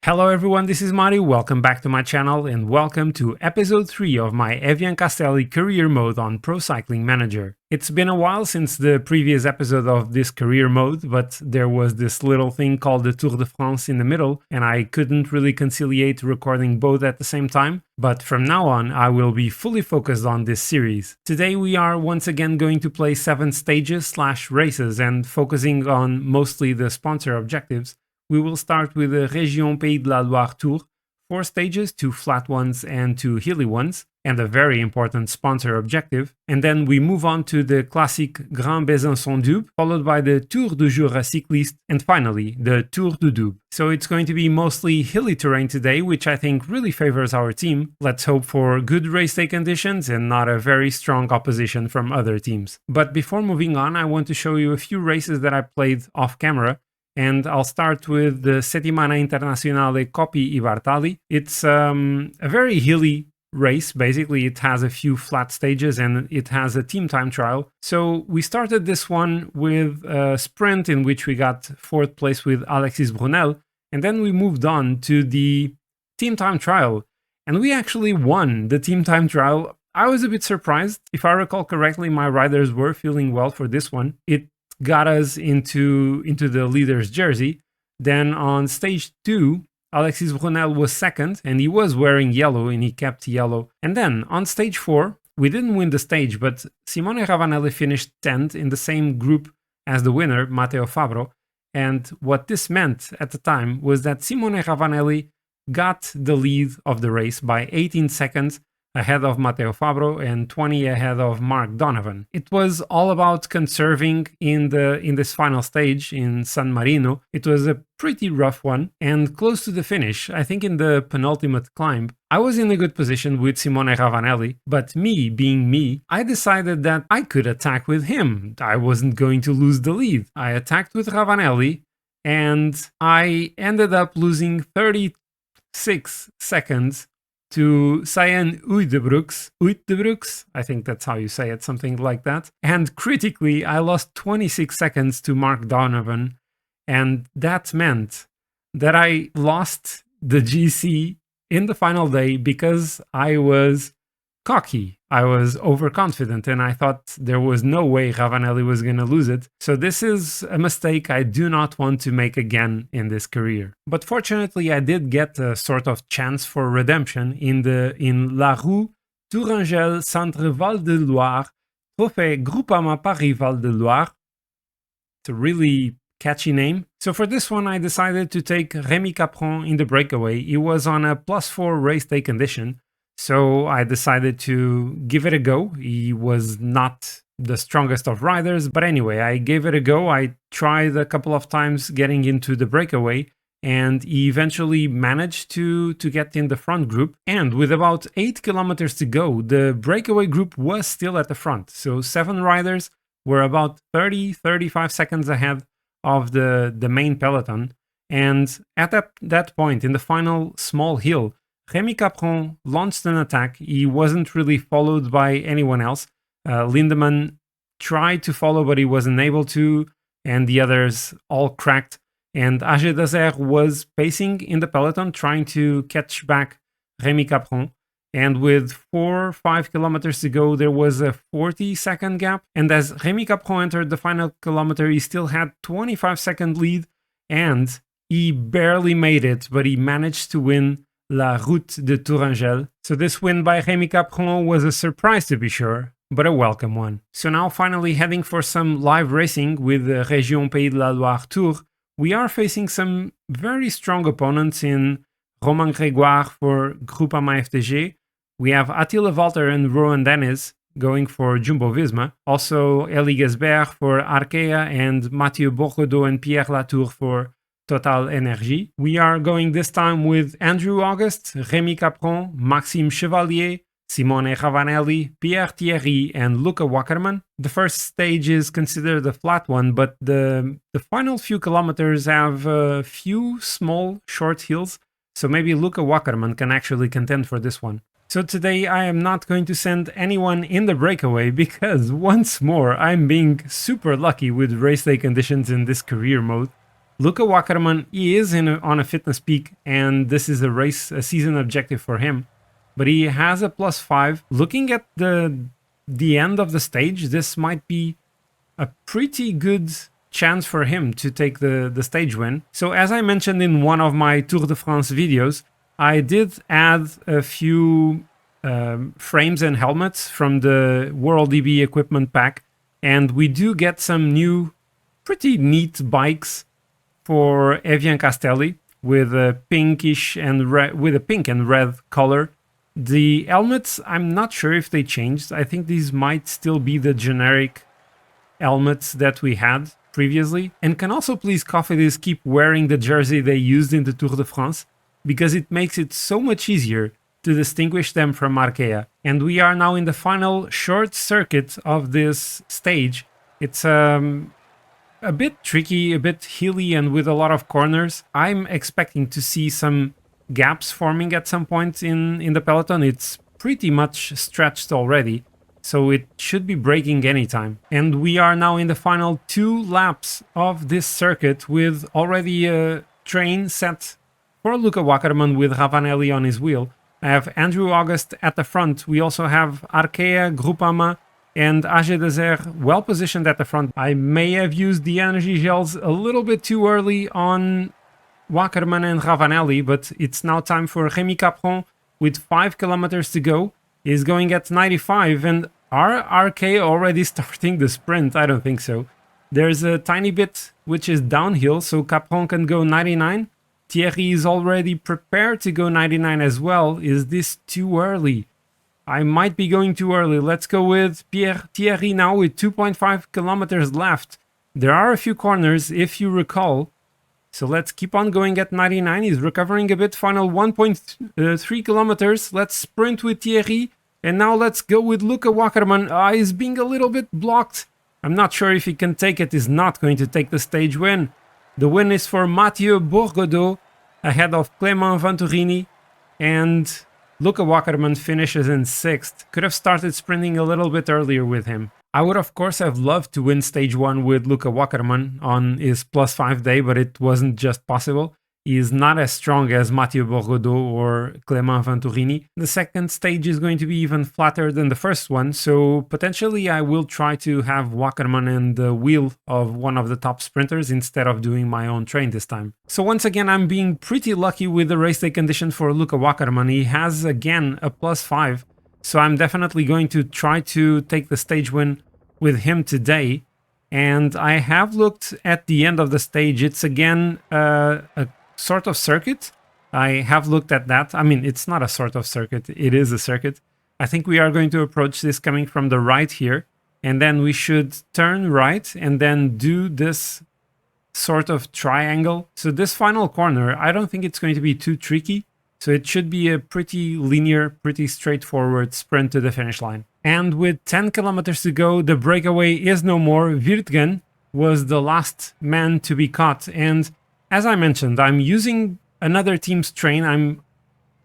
Hello everyone, this is Mario, welcome back to my channel and welcome to episode 3 of my Evian-Castelli career mode on Pro Cycling Manager. It's been a while since the previous episode of this career mode, but there was this little thing called the Tour de France in the middle and I couldn't really conciliate recording both at the same time, but from now on I will be fully focused on this series. Today we are once again going to play 7 stages/races and focusing on mostly the sponsor objectives. We will start with the Région Pays de la Loire Tour, 4 stages, 2 flat ones and 2 hilly ones, and a very important sponsor objective. And then we move on to the classic Grand Besançon Doubs, followed by the Tour du Jura Cycliste, and finally the Tour du Doubs. So it's going to be mostly hilly terrain today, which I think really favors our team. Let's hope for good race day conditions and not a very strong opposition from other teams. But before moving on, I want to show you a few races that I played off camera. And I'll start with the Settimana Internazionale Coppi Bartali. It's a very hilly race. Basically, it has a few flat stages and it has a team time trial. So we started this one with a sprint in which we got 4th place with Alexis Brunel. And then we moved on to the team time trial. And we actually won the team time trial. I was a bit surprised. If I recall correctly, my riders were feeling well for this one. It got us into the leader's jersey. Then on stage 2, Alexis Brunel was 2nd and he was wearing yellow and he kept yellow. And then on stage 4, we didn't win the stage, but Simone Ravanelli finished 10th in the same group as the winner, Matteo Fabro. And what this meant at the time was that Simone Ravanelli got the lead of the race by 18 seconds ahead of Matteo Fabro and 20 ahead of Mark Donovan. It was all about conserving in this final stage in San Marino. It was a pretty rough one and close to the finish. I think in the penultimate climb, I was in a good position with Simone Ravanelli, but me being me, I decided that I could attack with him. I wasn't going to lose the lead. I attacked with Ravanelli and I ended up losing 36 seconds to Cyan Uijtdebroeks, I think that's how you say it, something like that. And critically, I lost 26 seconds to Mark Donovan, and that meant that I lost the GC in the final day because I was cocky. I was overconfident and I thought there was no way Ravanelli was going to lose it. So this is a mistake I do not want to make again in this career. But fortunately, I did get a sort of chance for redemption in La Roue Tourangelle Centre Val de Loire Trophée Groupama Paris Val de Loire. It's a really catchy name. So for this one, I decided to take Rémi Capron in the breakaway. He was on a +4 race day condition. So I decided to give it a go. He was not the strongest of riders, but anyway, I gave it a go. I tried a couple of times getting into the breakaway and he eventually managed to get in the front group. And with about 8 kilometers to go, the breakaway group was still at the front. So 7 riders were about 30-35 seconds ahead of the main peloton. And at that point in the final small hill, Rémi Capron launched an attack. He wasn't really followed by anyone else. Lindemann tried to follow, but he wasn't able to, and the others all cracked. And AG Dazer was pacing in the peloton, trying to catch back Rémi Capron. And with 4 or 5 kilometers to go, there was a 40-second gap. And as Rémi Capron entered the final kilometer, he still had 25-second lead, and he barely made it, but he managed to win La Route de Tourangelle. So this win by Rémi Capron was a surprise to be sure, but a welcome one. So now finally heading for some live racing with the Région Pays de la Loire Tour. We are facing some very strong opponents in Romain Grégoire for Groupama FDG. We have Attila Walter and Rowan Dennis going for Jumbo-Visma. Also Elie Gesbert for Arkea and Mathieu Bourgodeau and Pierre Latour for Total Energy. We are going this time with Andrew August, Rémi Capron, Maxime Chevalier, Simone Ravanelli, Pierre Thierry, and Luca Wackerman. The first stage is considered a flat one, but the final few kilometers have a few small, short hills, so maybe Luca Wackerman can actually contend for this one. So today I am not going to send anyone in the breakaway because once more I'm being super lucky with race day conditions in this career mode. Luca Wackerman is on a fitness peak, and this is a season objective for him. But he has a +5. Looking at the end of the stage, this might be a pretty good chance for him to take the stage win. So as I mentioned in one of my Tour de France videos, I did add a few frames and helmets from the World EB equipment pack, and we do get some new pretty neat bikes for Evian-Castelli with a pinkish and with a pink and red color. The helmets, I'm not sure if they changed. I think these might still be the generic helmets that we had previously. And can also please Cofidis keep wearing the jersey they used in the Tour de France, because it makes it so much easier to distinguish them from Arkea. And we are now in the final short circuit of this stage. It's a bit tricky, a bit hilly, and with a lot of corners. I'm expecting to see some gaps forming at some point in the peloton. It's pretty much stretched already, so it should be breaking anytime. And we are now in the final 2 laps of this circuit with already a train set for Luca Wackerman with Ravanelli on his wheel. I have Andrew August at the front. We also have Arkea, Groupama, and AG Desert well positioned at the front. I may have used the energy gels a little bit too early on Wackerman and Ravanelli, but it's now time for Rémi Capron with 5 kilometers to go. He's going at 95, and are RK already starting the sprint? I don't think so. There's a tiny bit which is downhill, so Capron can go 99. Thierry is already prepared to go 99 as well. Is this too early? I might be going too early. Let's go with Thierry now with 2.5 kilometers left. There are a few corners, if you recall. So let's keep on going at 99. He's recovering a bit. Final 1.3 kilometers. Let's sprint with Thierry. And now let's go with Luca Wackerman. He's being a little bit blocked. I'm not sure if he can take it. He's not going to take the stage win. The win is for Mathieu Bourgodeau ahead of Clément Venturini. And Luca Wackerman finishes in 6th. Could have started sprinting a little bit earlier with him. I would of course have loved to win stage 1 with Luca Wackerman on his +5 day, but it wasn't just possible. He is not as strong as Mathieu Bourgodeau or Clément Venturini. The second stage is going to be even flatter than the first one, so potentially I will try to have Wackerman in the wheel of one of the top sprinters instead of doing my own train this time. So once again, I'm being pretty lucky with the race day condition for Luca Wackerman. He has again a +5, so I'm definitely going to try to take the stage win with him today. And I have looked at the end of the stage. It's again a sort of circuit. I have looked at that. I mean, it's not a sort of circuit, it is a circuit. I think we are going to approach this coming from the right here, and then we should turn right and then do this sort of triangle. So this final corner, I don't think it's going to be too tricky. So it should be a pretty linear, pretty straightforward sprint to the finish line. And with 10 kilometers to go, the breakaway is no more. Wirtgen was the last man to be caught, and as I mentioned, I'm using another team's train. I'm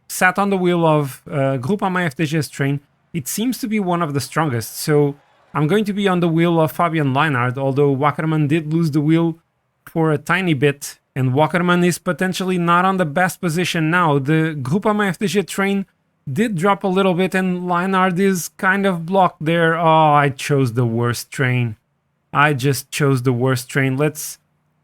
sat on the wheel of Groupama FDG's train. It seems to be one of the strongest, so I'm going to be on the wheel of Fabian Leinart, although Wackerman did lose the wheel for a tiny bit, and Wackerman is potentially not on the best position now. The Groupama FDG train did drop a little bit, and Leinart is kind of blocked there. Oh, I chose the worst train. I just chose the worst train. Let's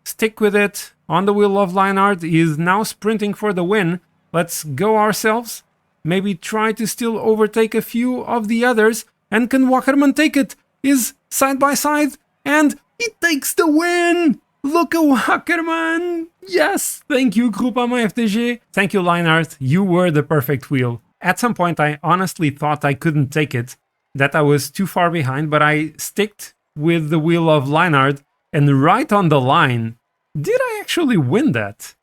stick with it. On the wheel of Leinart, he is now sprinting for the win. Let's go ourselves. Maybe try to still overtake a few of the others. And can Wackerman take it? Is side by side, and he takes the win! Look at Wackerman! Yes! Thank you, Groupama FDG. Thank you, Leinart. You were the perfect wheel. At some point, I honestly thought I couldn't take it, that I was too far behind, but I sticked with the wheel of Leinart, and right on the line. Did I actually win that?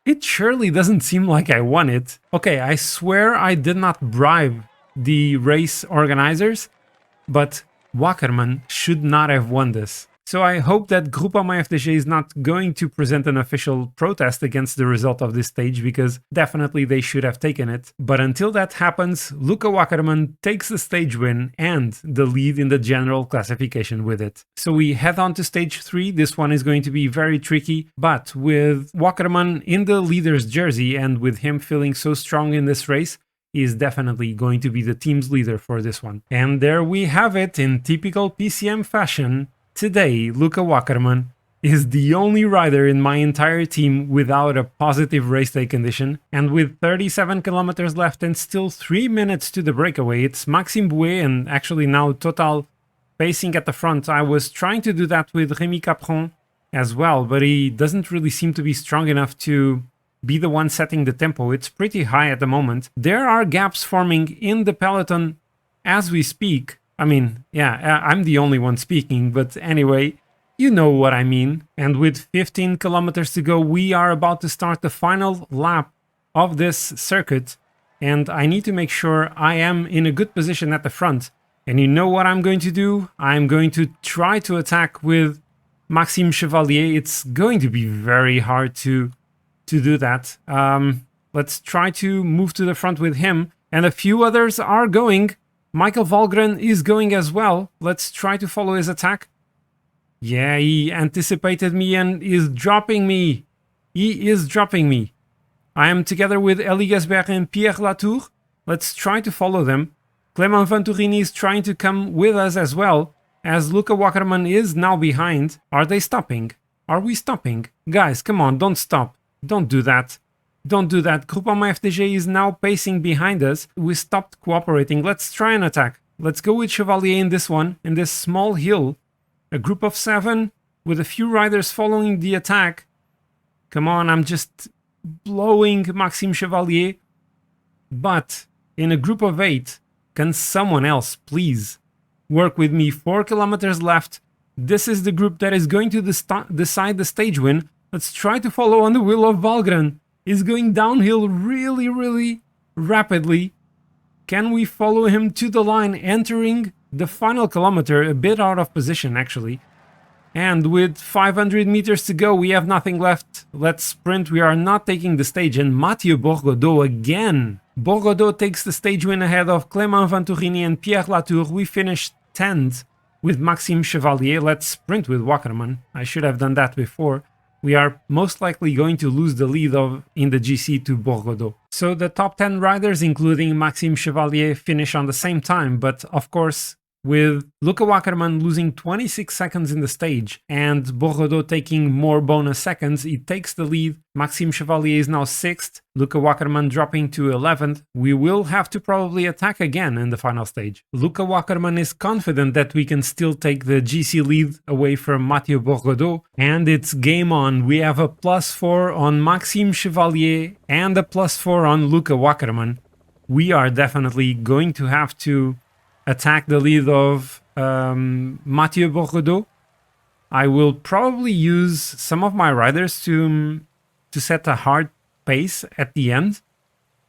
It surely doesn't seem like I won it. Okay, I swear I did not bribe the race organizers, but Wackerman should not have won this. So I hope that Groupama FDG is not going to present an official protest against the result of this stage, because definitely they should have taken it. But until that happens, Luca Wackerman takes the stage win and the lead in the general classification with it. So we head on to stage 3. This one is going to be very tricky, but with Wackerman in the leader's jersey and with him feeling so strong in this race, he is definitely going to be the team's leader for this one. And there we have it in typical PCM fashion. Today, Luca Wackerman is the only rider in my entire team without a positive race day condition, and with 37 kilometers left and still 3 minutes to the breakaway, it's Maxime Bouet and actually now Total pacing at the front. I was trying to do that with Rémi Capron as well, but he doesn't really seem to be strong enough to be the one setting the tempo. It's pretty high at the moment. There are gaps forming in the peloton as we speak. I mean, yeah, I'm the only one speaking, but anyway, you know what I mean. And with 15 kilometers to go, we are about to start the final lap of this circuit, and I need to make sure I am in a good position at the front. And you know what I'm going to do? I'm going to try to attack with Maxime Chevalier. It's going to be very hard to do that. Let's try to move to the front with him, and a few others are going. Michael Valgren is going as well. Let's try to follow his attack. Yeah, he anticipated me and is dropping me. He is dropping me. I am together with Elie Gasbert and Pierre Latour. Let's try to follow them. Clément Venturini is trying to come with us as well, as Luca Wackerman is now behind. Are they stopping? Are we stopping? Guys, come on, don't stop. Don't do that. Don't do that. Groupama FDG is now pacing behind us. We stopped cooperating. Let's try an attack. Let's go with Chevalier in this one, in this small hill. A group of 7 with a few riders following the attack. Come on, I'm just blowing Maxime Chevalier. But in a group of 8, can someone else please work with me? 4 kilometers left. This is the group that is going to decide the stage win. Let's try to follow on the wheel of Valgren. He's going downhill really rapidly. Can we follow him to the line, entering the final kilometer, a bit out of position actually. And with 500 meters to go, we have nothing left. Let's sprint. We are not taking the stage. And Mathieu Bourgodeau again. Bourgodeau takes the stage win ahead of Clément Venturini and Pierre Latour. We finished 10th with Maxime Chevalier. Let's sprint with Wackerman. I should have done that before. We are most likely going to lose the lead in the GC to Bourgodeau. So the top 10 riders, including Maxime Chevalier, finish on the same time, but of course, with Luca Wackerman losing 26 seconds in the stage and Bourgodeau taking more bonus seconds, he takes the lead. Maxime Chevalier is now 6th, Luca Wackerman dropping to 11th. We will have to probably attack again in the final stage. Luca Wackerman is confident that we can still take the GC lead away from Mathieu Bourgodeau, and it's game on. We have a +4 on Maxime Chevalier and a +4 on Luca Wackerman. We are definitely going to have to attack the lead of Mathieu Bourgodeau. I will probably use some of my riders to set a hard pace at the end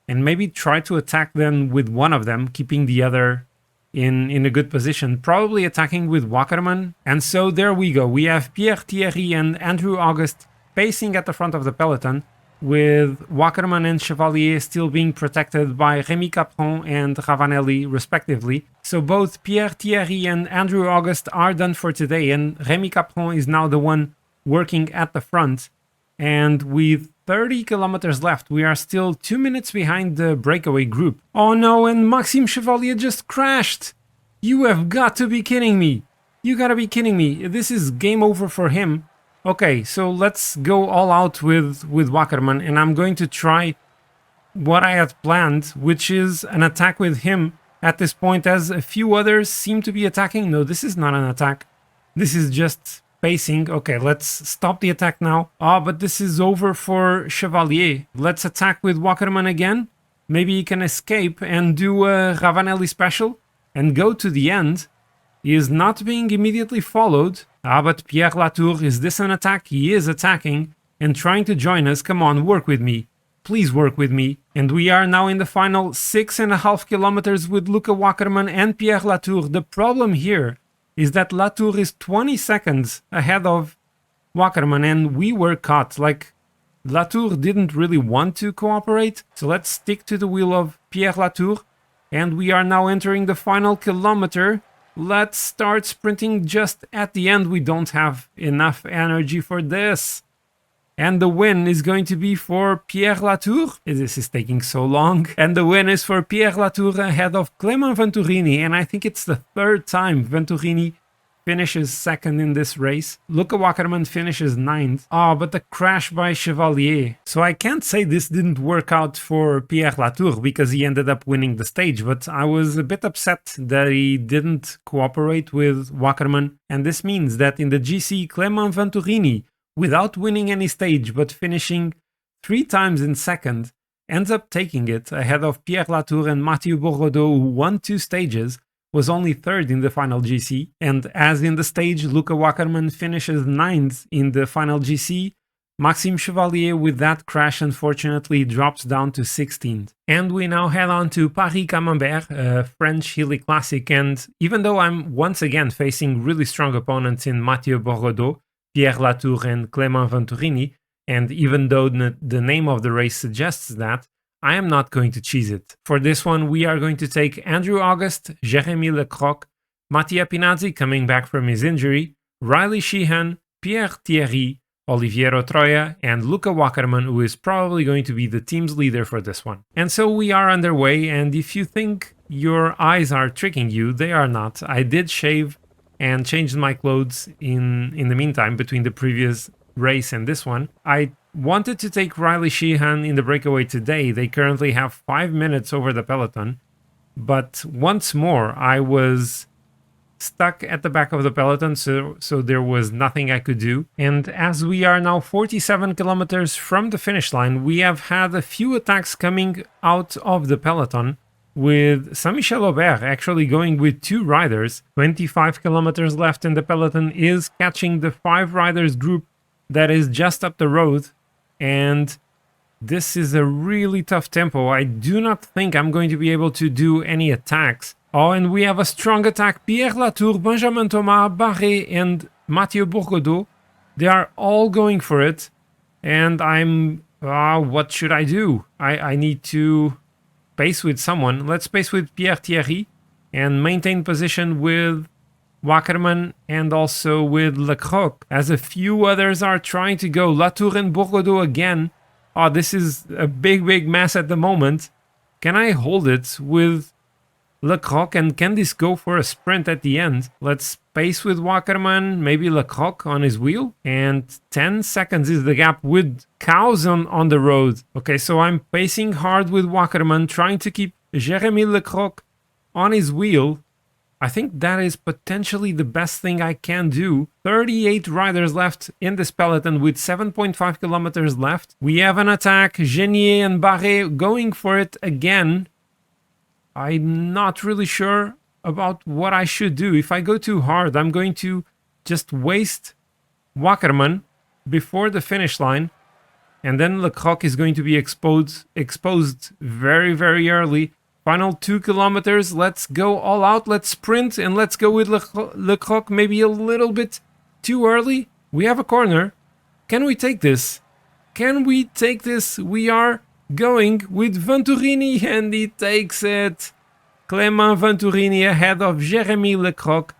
and maybe try to attack them with one of them, keeping the other in a good position, probably attacking with Wackerman. And so there we go. We have Pierre Thierry and Andrew August pacing at the front of the peloton, with Wackerman and Chevalier still being protected by Rémi Capron and Ravanelli respectively. So both Pierre Thierry and Andrew August are done for today, and Rémi Capron is now the one working at the front. And with 30 kilometers left, we are still 2 minutes behind the breakaway group. Oh no, and Maxime Chevalier just crashed! You have got to be kidding me! You gotta be kidding me! This is game over for him. Okay, so let's go all out with Wackerman, and I'm going to try what I had planned, which is an attack with him at this point, as a few others seem to be attacking. No, this is not an attack. This is just pacing. Okay, let's stop the attack now. But this is over for Chevalier. Let's attack with Wackerman again. Maybe he can escape and do a Ravanelli special and go to the end. He is not being immediately followed. But Pierre Latour, is this an attack? He is attacking and trying to join us. Come on, work with me. Please work with me. And we are now in the final 6.5 kilometers with Luca Wackerman and Pierre Latour. The problem here is that Latour is 20 seconds ahead of Wackerman, and we were caught. Like, Latour didn't really want to cooperate, so let's stick to the wheel of Pierre Latour. And we are now entering the final kilometer. Let's start sprinting just at the end. We don't have enough energy for this. And the win is going to be for Pierre Latour. This is taking so long. And the win is for Pierre Latour ahead of Clément Venturini. And I think it's the third time Venturini finishes second in this race. Luca Wackerman finishes ninth. Oh, but the crash by Chevalier. So I can't say this didn't work out for Pierre Latour because he ended up winning the stage, but I was a bit upset that he didn't cooperate with Wackerman. And this means that in the GC, Clément Venturini, without winning any stage but finishing 3 times in second, ends up taking it ahead of Pierre Latour and Mathieu Bourgodeau, who won 2 stages, was only third in the final GC, and as in the stage, Luca Wackerman finishes 9th in the final GC. Maxime Chevalier, with that crash, unfortunately drops down to 16th. And we now head on to Paris-Camembert, a French Hilly Classic, and even though I'm once again facing really strong opponents in Mathieu Bourgodeau, Pierre Latour and Clément Venturini, and even though the name of the race suggests that, I am not going to cheese it. For this one, we are going to take Andrew August, Jérémy Lecroc, Mattia Pinazzi coming back from his injury, Riley Sheehan, Pierre Thierry, Oliviero Troia, and Luca Wackerman, who is probably going to be the team's leader for this one. And so we are underway, and if you think your eyes are tricking you, they are not. I did shave and changed my clothes in the meantime between the previous race and this one. I wanted to take Riley Sheehan in the breakaway today. They currently have 5 minutes over the peloton, but once more I was stuck at the back of the peloton, so there was nothing I could do. And as we are now 47 kilometers from the finish line, we have had a few attacks coming out of the peloton, with Saint-Michel Aubert actually going with 2 riders. 25 kilometers left and the peloton is catching the 5 riders group that is just up the road, and this is a really tough tempo. I do not think I'm going to be able to do any attacks. Oh, and we have a strong attack. Pierre Latour, Benjamin Thomas, Barré, and Mathieu Bourgodeau. They are all going for it, and I'm... what should I do? I need to pace with someone. Let's pace with Pierre Thierry and maintain position with Wackerman and also with Lecroc, as a few others are trying to go. Latour and Bourgodeau again. Oh, this is a big mess at the moment. Can I hold it with Lecroc, and can this go for a sprint at the end? Let's pace with Wackerman, maybe Lecroc on his wheel, and 10 seconds is the gap with cows on the road. Okay, so I'm pacing hard with Wackerman, trying to keep Jérémy Lecroc on his wheel. I think that is potentially the best thing I can do. 38 riders left in this peloton with 7.5 kilometers left. We have an attack. Genier and Barré going for it again. I'm not really sure about what I should do. If I go too hard, I'm going to just waste Wackerman before the finish line. And then Lecroc is going to be exposed very early. Final 2 kilometers, let's go all out, let's sprint, and let's go with Lecroc maybe a little bit too early. We have a corner. Can we take this? Can we take this? We are going with Venturini, and he takes it. Clément Venturini ahead of Jérémy Lecroc.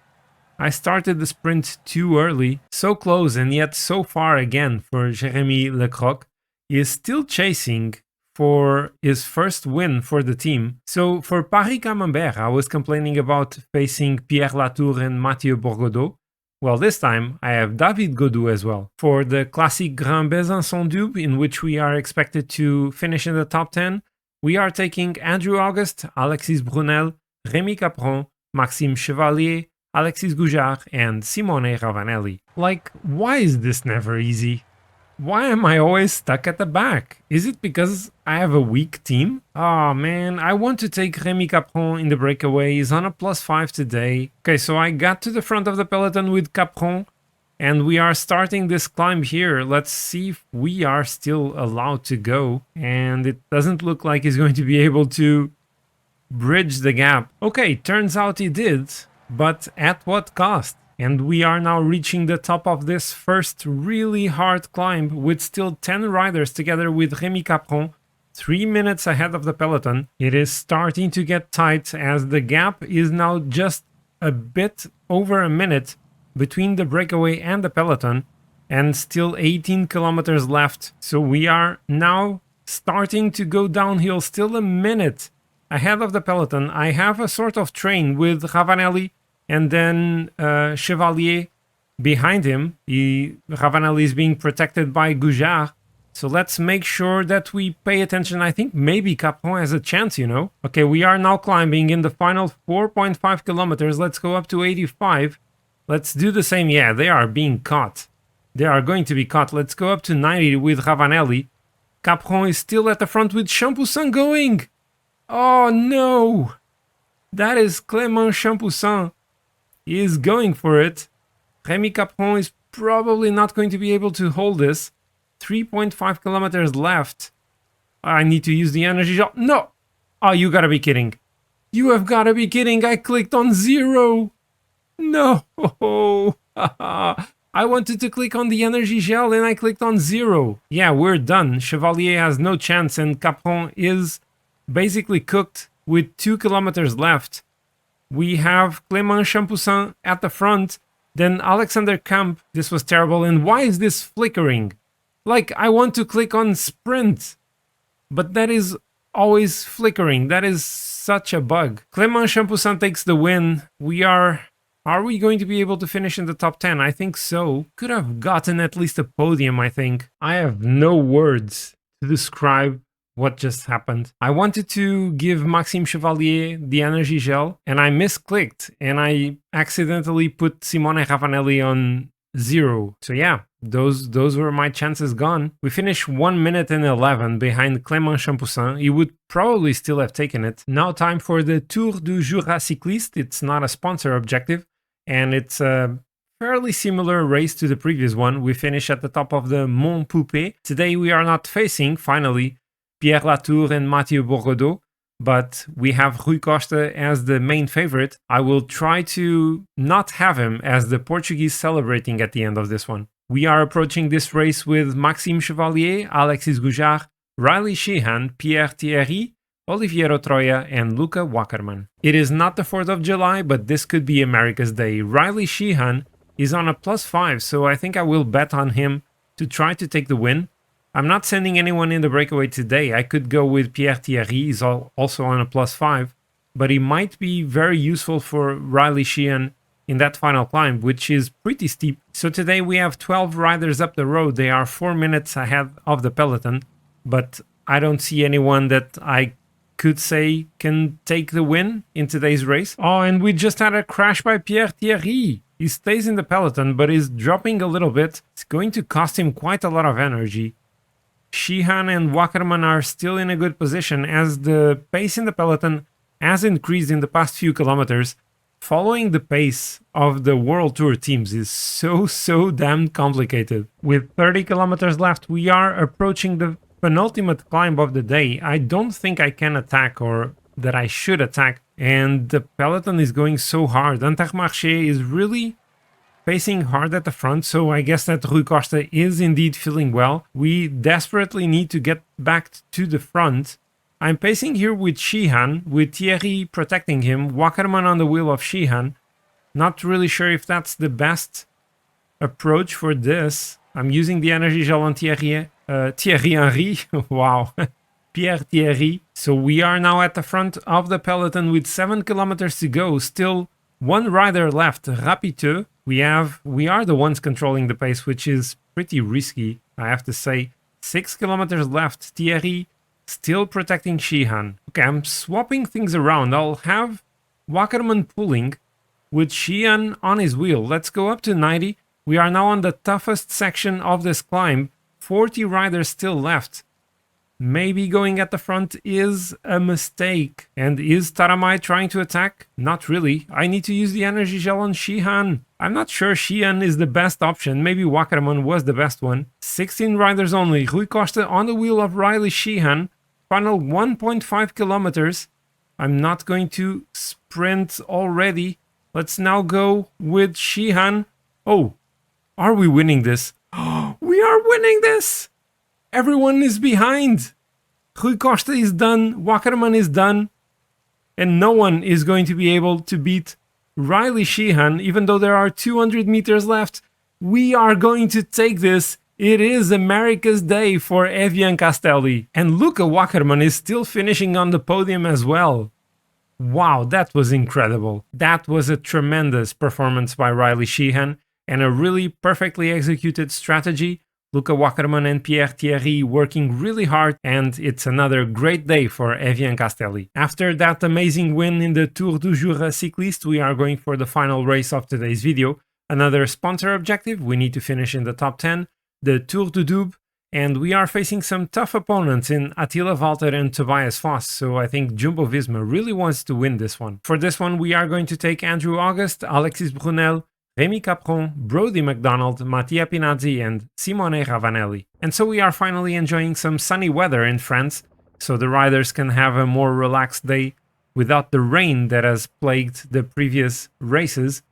I started the sprint too early. So close and yet so far again for Jérémy Lecroc. He is still chasing for his first win for the team. So for Paris-Camembert, I was complaining about facing Pierre Latour and Mathieu Bourgodeau. Well, this time I have David Godou as well. For the Classique Grand Besançon Doubs, in which we are expected to finish in the top 10, we are taking Andrew August, Alexis Brunel, Rémi Capron, Maxime Chevalier, Alexis Goujard, and Simone Ravanelli. Like, why is this never easy? Why am I always stuck at the back? Is it because I have a weak team? Oh man, I want to take Rémi Capron in the breakaway. He's on a +5 today. Okay, so I got to the front of the peloton with Capron, and we are starting this climb here. Let's see if we are still allowed to go. And it doesn't look like he's going to be able to bridge the gap. Okay, turns out he did. but at what cost? And we are now reaching the top of this first really hard climb with still 10 riders together with Rémi Capron, 3 minutes ahead of the peloton. It is starting to get tight as the gap is now just a bit over a minute between the breakaway and the peloton, and still 18 kilometers left. So we are now starting to go downhill, still a minute ahead of the peloton. I have a sort of train with Ravanelli and then Chevalier behind him. Ravanelli is being protected by Goujard. So let's make sure that we pay attention. I think maybe Capron has a chance, you know. Okay, we are now climbing in the final 4.5 kilometers. Let's go up to 85. Let's do the same. Yeah, they are being caught. They are going to be caught. Let's go up to 90 with Ravanelli. Capron is still at the front with Champoussin going. Oh no! That is Clément Champoussin. He is going for it. Rémi Capron is probably not going to be able to hold this. 3.5 kilometers left. I need to use the energy gel. No! Oh, you gotta be kidding. You have gotta be kidding. I clicked on 0. No! I wanted to click on the energy gel and I clicked on 0. Yeah, we're done. Chevalier has no chance and Capron is basically cooked with 2 kilometers left. We have Clément Champoussin at the front, then Alexander Kamp. This was terrible. And why is this flickering? Like, I want to click on sprint, but that is always flickering. That is such a bug. Clément Champoussin takes the win. Are we going to be able to finish in the top 10? I think so. Could have gotten at least a podium, I think. I have no words to describe what just happened. I wanted to give Maxime Chevalier the energy gel and I misclicked and I accidentally put Simone Ravanelli on 0. So yeah, those were my chances gone. We finished 1 minute and 11 behind Clément Champoussin. He would probably still have taken it. Now time for the Tour du Jura cycliste. It's not a sponsor objective and it's a fairly similar race to the previous one. We finish at the top of the Mont Poupée. Today we are not facing, finally, Pierre Latour and Mathieu Bourgodeau, but we have Rui Costa as the main favorite. I will try to not have him as the Portuguese celebrating at the end of this one. We are approaching this race with Maxime Chevalier, Alexis Goujard, Riley Sheehan, Pierre Thierry, Oliviero Troia, and Luca Wackerman. It is not the 4th of July, but this could be America's Day. Riley Sheehan is on a +5, so I think I will bet on him to try to take the win. I'm not sending anyone in the breakaway today. I could go with Pierre Thierry, he's also on a +5, but he might be very useful for Riley Sheehan in that final climb, which is pretty steep. So today we have 12 riders up the road. They are 4 minutes ahead of the peloton, but I don't see anyone that I could say can take the win in today's race. Oh, and we just had a crash by Pierre Thierry. He stays in the peloton, but is dropping a little bit. It's going to cost him quite a lot of energy. Sheehan and Wackerman are still in a good position as the pace in the peloton has increased in the past few kilometers. Following the pace of the World Tour teams is so damn complicated. With 30 kilometers left, we are approaching the penultimate climb of the day. I don't think I can attack or that I should attack, and the peloton is going so hard. Intermarché is really pacing hard at the front, so I guess that Rui Costa is indeed feeling well. We desperately need to get back to the front. I'm pacing here with Sheehan, with Thierry protecting him, Wackerman on the wheel of Sheehan. Not really sure if that's the best approach for this. I'm using the energy gel on Thierry Henry. Wow. Pierre Thierry. So we are now at the front of the peloton with 7 kilometers to go. Still one rider left, Rapiteux. We are the ones controlling the pace, which is pretty risky, I have to say. 6 kilometers left. Thierry still protecting Sheehan. Okay, I'm swapping things around. I'll have Wackerman pulling with Sheehan on his wheel. Let's go up to 90. We are now on the toughest section of this climb. 40 riders still left. Maybe going at the front is a mistake. And is Taramai trying to attack? Not really. I need to use the energy gel on Sheehan. I'm not sure Sheehan is the best option. Maybe Wackerman was the best one. 16 riders only. Rui Costa on the wheel of Riley Sheehan. Final 1.5 kilometers. I'm not going to sprint already. Let's now go with Sheehan. Oh, are we winning this? We are winning this! Everyone is behind. Rui Costa is done, Wackerman is done, and no one is going to be able to beat Riley Sheehan, even though there are 200 meters left. We are going to take this. It is America's day for Evian-Castelli. And Luca Wackerman is still finishing on the podium as well. Wow, that was incredible. That was a tremendous performance by Riley Sheehan and a really perfectly executed strategy. Luca Wackerman and Pierre Thierry working really hard, and it's another great day for Evian-Castelli. After that amazing win in the Tour du Jura cycliste, we are going for the final race of today's video. Another sponsor objective, we need to finish in the top 10, the Tour du Doubs, and we are facing some tough opponents in Attila Valter and Tobias Foss, so I think Jumbo-Visma really wants to win this one. For this one, we are going to take Andrew August, Alexis Brunel, Rémi Capron, Brody McDonald, Mattia Pinazzi, and Simone Ravanelli. And so we are finally enjoying some sunny weather in France, so the riders can have a more relaxed day without the rain that has plagued the previous races.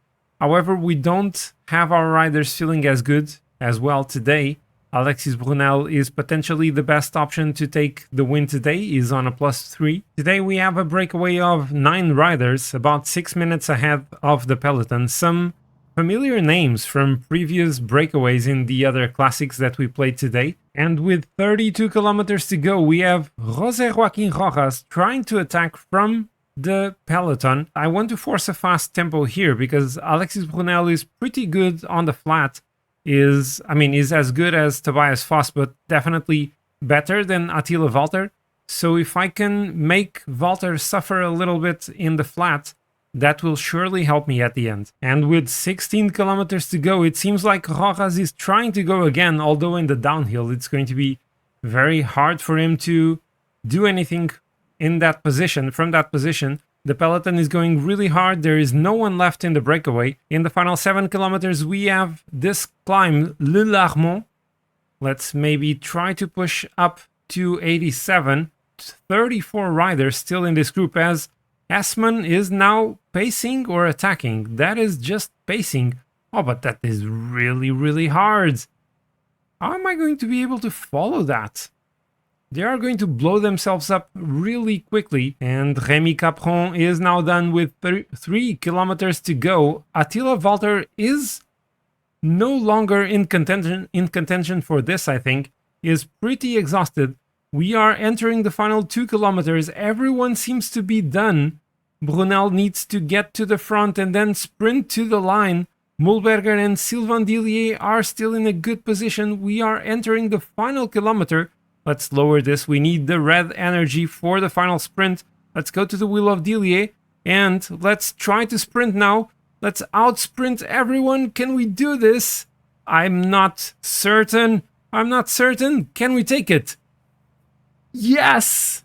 However, we don't have our riders feeling as good as well today. Alexis Brunel is potentially the best option to take the win today. He's on a +3. Today we have a breakaway of 9 riders, about 6 minutes ahead of the peloton. Some familiar names from previous breakaways in the other classics that we played today. And with 32 kilometers to go, we have José Joaquín Rojas trying to attack from the peloton. I want to force a fast tempo here because Alexis Brunel is pretty good on the flat. Is as good as Tobias Foss, but definitely better than Attila Valter. So if I can make Valter suffer a little bit in the flat, that will surely help me at the end. And with 16 kilometers to go, it seems like Rojas is trying to go again, although in the downhill it's going to be very hard for him to do anything in that position, from that position. The peloton is going really hard. There is no one left in the breakaway. In the final 7 kilometers, we have this climb, Le Larmont. Let's maybe try to push up to 87. 34 riders still in this group as Essman is now pacing or attacking. That is just pacing. Oh, but that is really, really hard. How am I going to be able to follow that? They are going to blow themselves up really quickly, and Rémi Capron is now done with 3 kilometers to go. Attila Valter is no longer in contention for this, I think. He is pretty exhausted. We are entering the final 2 kilometers. Everyone seems to be done. Brunel needs to get to the front and then sprint to the line. Mulberger and Sylvain Dillier are still in a good position. We are entering the final kilometer. Let's lower this. We need the red energy for the final sprint. Let's go to the wheel of Dillier and let's try to sprint now. Let's outsprint everyone. Can we do this? I'm not certain. Can we take it? Yes!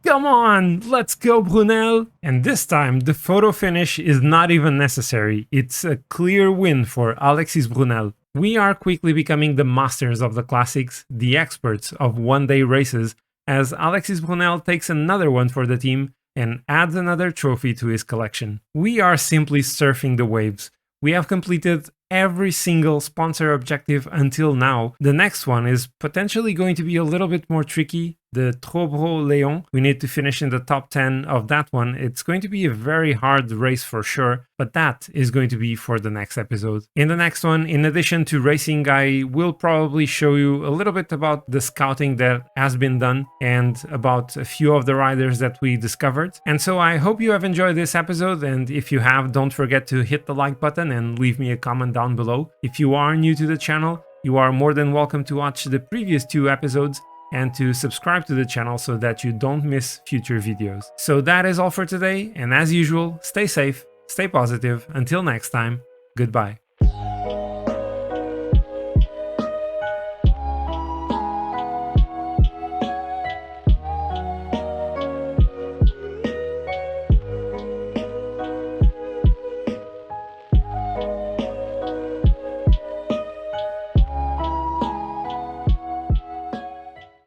Come on, let's go, Brunel. And this time, the photo finish is not even necessary. It's a clear win for Alexis Brunel. We are quickly becoming the masters of the classics, the experts of one-day races, as Alexis Brunel takes another one for the team and adds another trophy to his collection. We are simply surfing the waves. We have completed every single sponsor objective until now. The next one is potentially going to be a little bit more tricky, the Trobro-Léon. We need to finish in the top 10 of that one. It's going to be a very hard race for sure, but that is going to be for the next episode. In the next one, in addition to racing, I will probably show you a little bit about the scouting that has been done and about a few of the riders that we discovered. And so I hope you have enjoyed this episode, and if you have, don't forget to hit the like button and leave me a comment down below. If you are new to the channel, you are more than welcome to watch the previous 2 episodes and to subscribe to the channel so that you don't miss future videos. So that is all for today, and as usual, stay safe, stay positive. Until next time, goodbye.